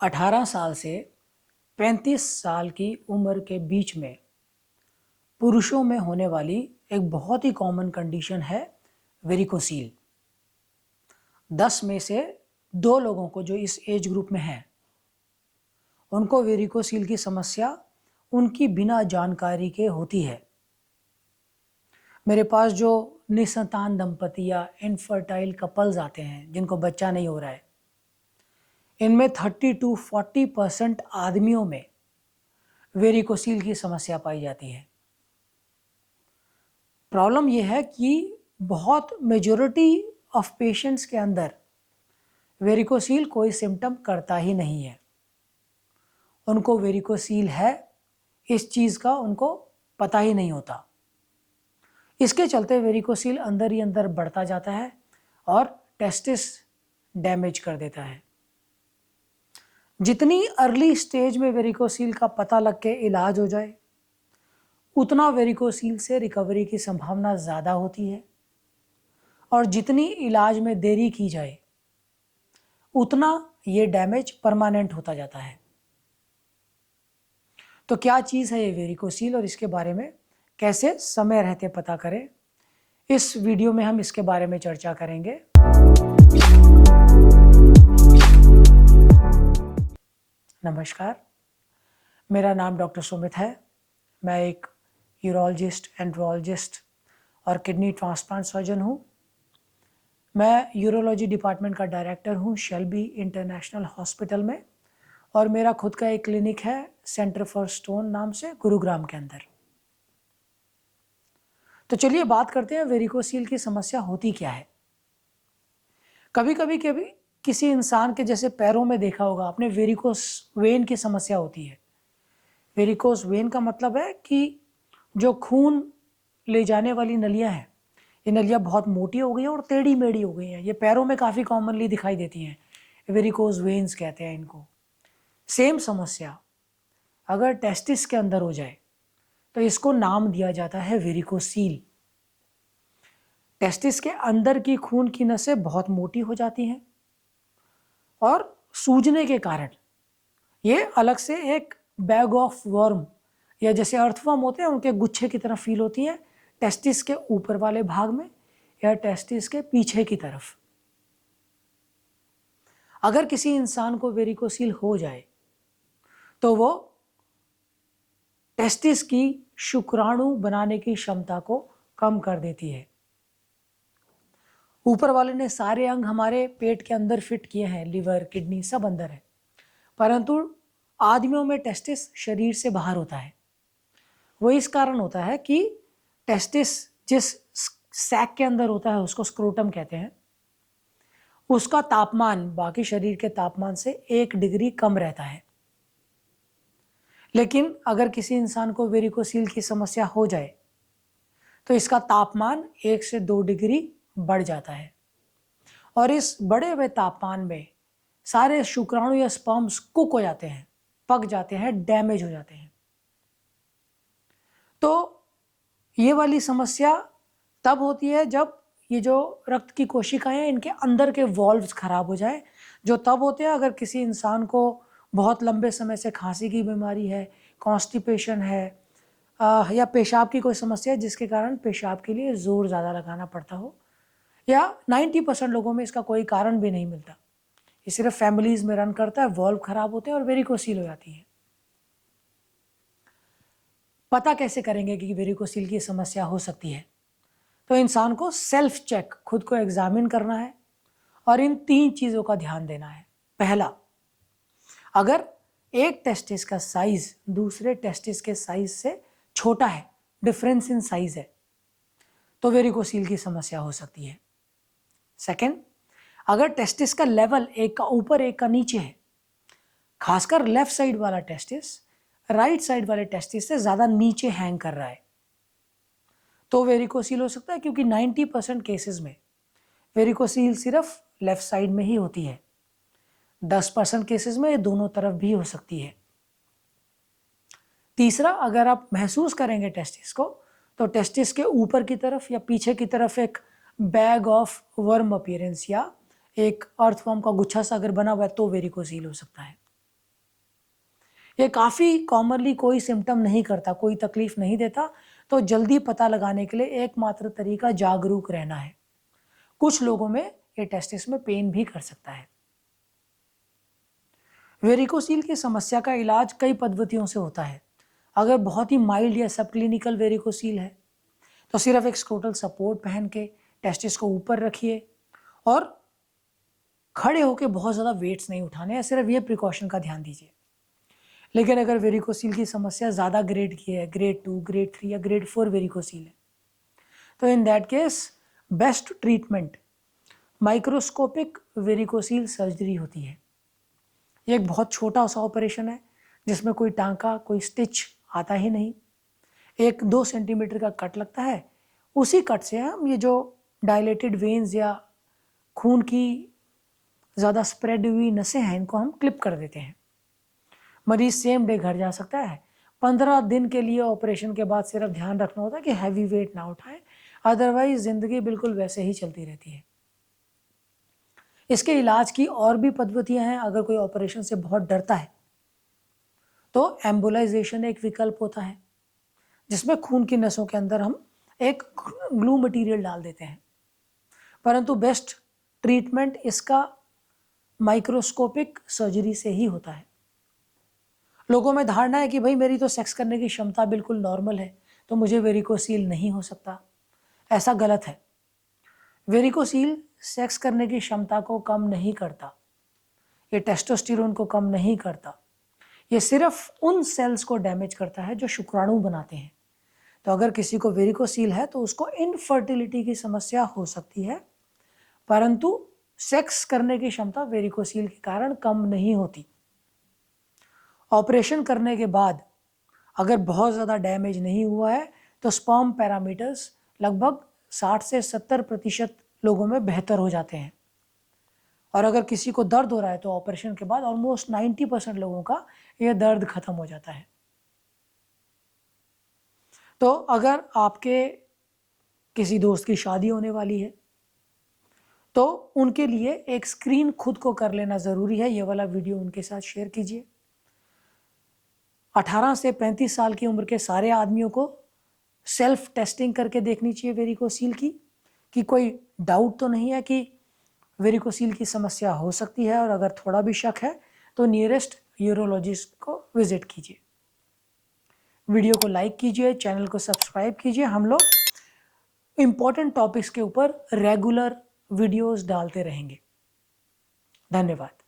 18 साल से 35 साल की उम्र के बीच में पुरुषों में होने वाली एक बहुत ही कॉमन कंडीशन है वेरिकोसील। 10 में से 2 लोगों को जो इस एज ग्रुप में हैं उनको वेरिकोसील की समस्या उनकी बिना जानकारी के होती है। मेरे पास जो निसंतान दंपति या इनफर्टाइल कपल्स आते हैं जिनको बच्चा नहीं हो रहा है, इनमें 30 to 40% आदमियों में वेरिकोसील की समस्या पाई जाती है। प्रॉब्लम यह है कि बहुत मेजॉरिटी ऑफ पेशेंट्स के अंदर वेरिकोसील कोई सिम्टम करता ही नहीं है। उनको वेरिकोसील है इस चीज़ का उनको पता ही नहीं होता। इसके चलते वेरिकोसील अंदर ही अंदर बढ़ता जाता है और टेस्टिस डैमेज कर देता है। जितनी अर्ली स्टेज में वेरिकोसील का पता लग के इलाज हो जाए उतना वेरिकोसील से रिकवरी की संभावना ज़्यादा होती है, और जितनी इलाज में देरी की जाए उतना ये डैमेज परमानेंट होता जाता है। तो क्या चीज़ है ये वेरिकोसील और इसके बारे में कैसे समय रहते पता करें, इस वीडियो में हम इसके बारे में चर्चा करेंगे। नमस्कार, मेरा नाम डॉक्टर सुमित है। मैं एक यूरोलॉजिस्ट, एंड्रोलॉजिस्ट और किडनी ट्रांसप्लांट सर्जन हूँ। मैं यूरोलॉजी डिपार्टमेंट का डायरेक्टर हूँ शेल्बी इंटरनेशनल हॉस्पिटल में, और मेरा खुद का एक क्लिनिक है सेंटर फॉर स्टोन नाम से गुरुग्राम के अंदर। तो चलिए बात करते हैं वेरिकोसील की समस्या होती क्या है। कभी किसी इंसान के जैसे पैरों में देखा होगा आपने वेरिकोस वेन की समस्या होती है। वेरिकोस वेन का मतलब है कि जो खून ले जाने वाली नलियां हैं, ये नलियां बहुत मोटी हो गई हैं और टेढ़ी मेढ़ी हो गई हैं। ये पैरों में काफ़ी कॉमनली दिखाई देती हैं, वेरिकोस वेन्स कहते हैं इनको। सेम समस्या अगर टेस्टिस के अंदर हो जाए तो इसको नाम दिया जाता है वेरिकोसील। टेस्टिस के अंदर की खून की नसें बहुत मोटी हो जाती हैं और सूजने के कारण ये अलग से एक बैग ऑफ वर्म या जैसे अर्थवर्म होते हैं उनके गुच्छे की तरह फील होती है टेस्टिस के ऊपर वाले भाग में या टेस्टिस के पीछे की तरफ। अगर किसी इंसान को वेरिकोसील हो जाए तो वो टेस्टिस की शुक्राणु बनाने की क्षमता को कम कर देती है। ऊपर वाले ने सारे अंग हमारे पेट के अंदर फिट किए हैं, लिवर, किडनी सब अंदर है, परंतु आदमियों में टेस्टिस शरीर से बाहर होता है। वो इस कारण होता है कि टेस्टिस जिस सैक के अंदर होता है उसको स्क्रोटम कहते हैं, उसका तापमान बाकी शरीर के तापमान से 1 डिग्री कम रहता है। लेकिन अगर किसी इंसान को वेरिकोसील की समस्या हो जाए तो इसका तापमान 1 से 2 डिग्री बढ़ जाता है, और इस बढ़े हुए तापमान में सारे शुक्राणु या स्पर्म्स कुक हो जाते हैं, पक जाते हैं, डैमेज हो जाते हैं। तो ये वाली समस्या तब होती है जब ये जो रक्त की कोशिकाएं हैं इनके अंदर के वॉल्व्स खराब हो जाए, जो तब होते हैं अगर किसी इंसान को बहुत लंबे समय से खांसी की बीमारी है, कॉन्स्टिपेशन है, या पेशाब की कोई समस्या है जिसके कारण पेशाब के लिए जोर ज़्यादा लगाना पड़ता हो, या 90% लोगों में इसका कोई कारण भी नहीं मिलता, ये सिर्फ फैमिलीज में रन करता है, वॉल्व खराब होते हैं और वेरिकोसील हो जाती है। पता कैसे करेंगे कि वेरिकोसील की समस्या हो सकती है? तो इंसान को सेल्फ चेक, खुद को एग्जामिन करना है और इन 3 चीज़ों का ध्यान देना है। पहला, अगर एक टेस्टिस का साइज दूसरे टेस्टिस के साइज से छोटा है, डिफरेंस इन साइज है, तो वेरिकोसील की समस्या हो सकती है। सेकेंड, अगर टेस्टिस का लेवल एक का ऊपर एक का नीचे है, खासकर लेफ्ट साइड वाला टेस्टिस राइट साइड वाले टेस्टिस से ज़्यादा नीचे हैंग कर रहा है, तो वेरिकोसील हो सकता है, क्योंकि 90% केसेस में वेरिकोसील सिर्फ लेफ्ट साइड में ही होती है। 10% केसेस में ये दोनों तरफ भी हो सकती है। तीसरा, अगर आप महसूस करेंगे टेस्टिस को, तो टेस्टिस के ऊपर की तरफ या पीछे की तरफ एक बैग ऑफ वर्म अपीयरेंस या एक अर्थवर्म का गुच्छा सा अगर बना हुआ है तो वेरिकोसील हो सकता है। ये काफ़ी कॉमनली कोई सिम्टम नहीं करता, कोई तकलीफ नहीं देता, तो जल्दी पता लगाने के लिए एकमात्र तरीका जागरूक रहना है। कुछ लोगों में ये टेस्टिस में पेन भी कर सकता है। वेरिकोसील की समस्या का इलाज कई पद्धतियों से होता है। अगर बहुत ही माइल्ड या सब क्लिनिकल वेरिकोसील है तो सिर्फ एक स्क्रोटल सपोर्ट पहन के टेस्टिस को ऊपर रखिए और खड़े होकर बहुत ज़्यादा वेट्स नहीं उठाने हैं, सिर्फ ये प्रिकॉशन का ध्यान दीजिए। लेकिन अगर वेरिकोसील की समस्या ज़्यादा ग्रेड की है, ग्रेड 2, ग्रेड 3 या ग्रेड 4 वेरिकोसील है, तो in that case best treatment microscopic varicocele surgery होती है। ये एक बहुत छोटा सा ऑपरेशन है जिसमें कोई टांका, कोई स्टिच आता ही नहीं। 1-2 सेंटीमीटर का कट लगता है, उसी कट से हम ये जो डायलेटेड वेन्स या खून की ज़्यादा स्प्रेड हुई नसें हैं, इनको हम क्लिप कर देते हैं। मरीज सेम डे घर जा सकता है। 15 दिन के लिए ऑपरेशन के बाद सिर्फ ध्यान रखना होता है कि हैवी वेट ना उठाएं, अदरवाइज जिंदगी बिल्कुल वैसे ही चलती रहती है। इसके इलाज की और भी पद्धतियां हैं। अगर कोई ऑपरेशन से बहुत डरता है तो एम्बुलाइजेशन एक विकल्प होता है, जिसमें खून की नसों के अंदर हम एक ग्लू मटेरियल डाल देते हैं। परंतु बेस्ट ट्रीटमेंट इसका माइक्रोस्कोपिक सर्जरी से ही होता है। लोगों में धारणा है कि भाई मेरी तो सेक्स करने की क्षमता बिल्कुल नॉर्मल है, तो मुझे वेरिकोसील नहीं हो सकता। ऐसा गलत है। वेरिकोसील सेक्स करने की क्षमता को कम नहीं करता, ये टेस्टोस्टेरोन को कम नहीं करता, ये सिर्फ उन सेल्स को डैमेज करता है जो शुक्राणु बनाते हैं। तो अगर किसी को वेरिकोसील है तो उसको इनफर्टिलिटी की समस्या हो सकती है, परंतु सेक्स करने की क्षमता वेरिकोसील के कारण कम नहीं होती। ऑपरेशन करने के बाद अगर बहुत ज़्यादा डैमेज नहीं हुआ है तो स्पर्म पैरामीटर्स लगभग 60 से 70% लोगों में बेहतर हो जाते हैं। और अगर किसी को दर्द हो रहा है तो ऑपरेशन के बाद ऑलमोस्ट 90% लोगों का यह दर्द खत्म हो जाता है। तो अगर आपके किसी दोस्त की शादी होने वाली है तो उनके लिए एक स्क्रीन खुद को कर लेना ज़रूरी है। ये वाला वीडियो उनके साथ शेयर कीजिए। 18 से 35 साल की उम्र के सारे आदमियों को सेल्फ टेस्टिंग करके देखनी चाहिए वेरिकोसील की, कि कोई डाउट तो नहीं है कि वेरिकोसील की समस्या हो सकती है, और अगर थोड़ा भी शक है तो नियरेस्ट यूरोलॉजिस्ट को विजिट कीजिए। वीडियो को लाइक कीजिए, चैनल को सब्सक्राइब कीजिए। हम लोग इम्पोर्टेंट टॉपिक्स के ऊपर रेगुलर वीडियोस डालते रहेंगे। धन्यवाद।